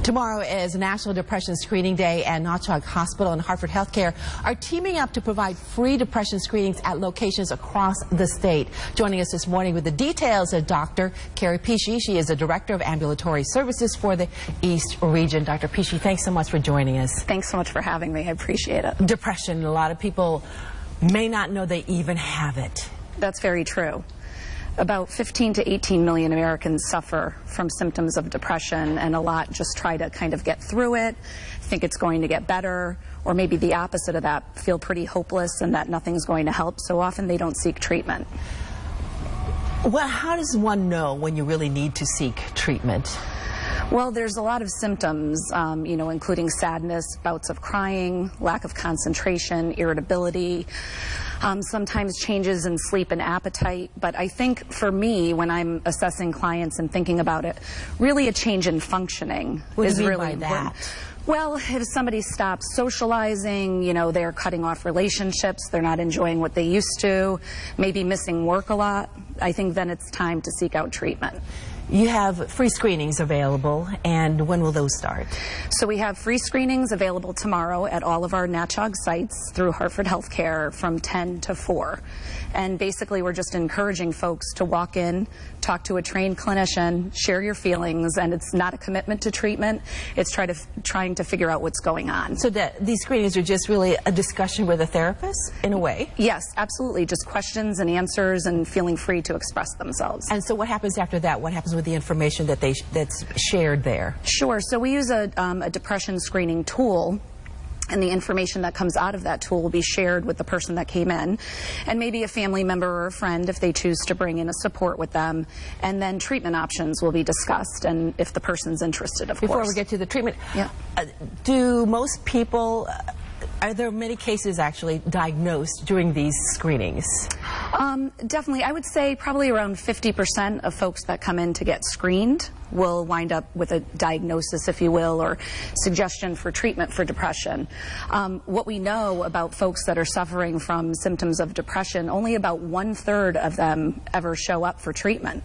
Tomorrow is National Depression Screening Day, and Natchaug Hospital and Hartford Healthcare are teaming up to provide free depression screenings at locations across the state. Joining us this morning with the details is Dr. Carrie Pichie. She is the Director of Ambulatory Services for the East Region. Dr. Pichie, thanks so much for joining us. Thanks so much for having me. I appreciate it. Depression, a lot of people may not know they even have it. That's very true. About 15 to 18 million Americans suffer from symptoms of depression, and a lot just try to kind of get through it, think it's going to get better, or maybe the opposite of that, feel pretty hopeless and that nothing's going to help, so often they don't seek treatment. Well, how does one know when you really need to seek treatment? Well, there's a lot of symptoms, including sadness, bouts of crying, lack of concentration, irritability, sometimes changes in sleep and appetite. But I think for me, when I'm assessing clients and thinking about it, really a change in functioning is really important. Well, if somebody stops socializing, they're cutting off relationships, they're not enjoying what they used to, maybe missing work a lot, I think then it's time to seek out treatment. You have free screenings available, and when will those start? So we have free screenings available tomorrow at all of our Natchaug sites through Hartford Healthcare from 10 to 4. And basically we're just encouraging folks to walk in, talk to a trained clinician, share your feelings, and it's not a commitment to treatment, it's trying to figure out what's going on. So that these screenings are just really a discussion with a therapist, in a way? Yes, absolutely, just questions and answers and feeling free to express themselves. And so what happens after that? What happens with the information that's shared there? Sure, so we use a depression screening tool, and the information that comes out of that tool will be shared with the person that came in, and maybe a family member or a friend if they choose to bring in a support with them, and then treatment options will be discussed, and if the person's interested, of course. Before we get to the treatment, yeah. Do most people, are there many cases actually diagnosed during these screenings? Definitely. I would say probably around 50% of folks that come in to get screened will wind up with a diagnosis, if you will, or suggestion for treatment for depression. What we know about folks that are suffering from symptoms of depression, only about 1/3 of them ever show up for treatment.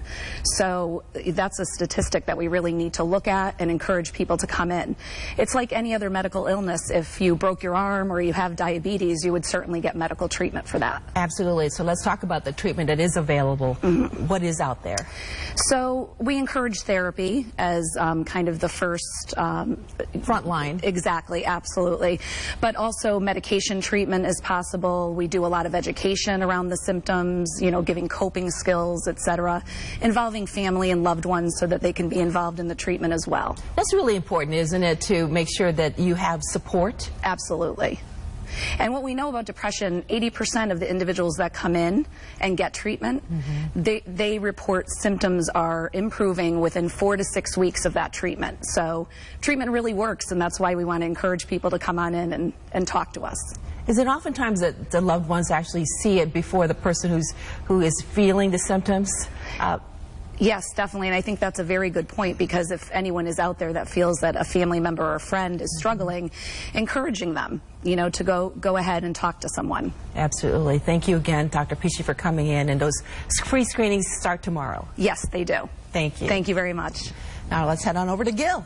So that's a statistic that we really need to look at and encourage people to come in. It's like any other medical illness. If you broke your arm or you have diabetes, you would certainly get medical treatment for that. Absolutely. So let's talk about the treatment that is available. Mm-hmm. What is out there? So we encourage therapy as kind of the first front line. Exactly, absolutely. But also medication treatment is possible. We do a lot of education around the symptoms, giving coping skills, etc., involving family and loved ones so that they can be involved in the treatment as well. That's really important, isn't it, to make sure that you have support? Absolutely. And what we know about depression, 80% of the individuals that come in and get treatment, mm-hmm. they report symptoms are improving within 4 to 6 weeks of that treatment. So treatment really works, and that's why we want to encourage people to come on in and talk to us. Is it oftentimes that the loved ones actually see it before the person who is feeling the symptoms? Yes, definitely, and I think that's a very good point, because if anyone is out there that feels that a family member or a friend is struggling, encouraging them, to go ahead and talk to someone. Absolutely. Thank you again, Dr. Pichie, for coming in, and those free screenings start tomorrow. Yes, they do. Thank you. Thank you very much. Now let's head on over to Gil.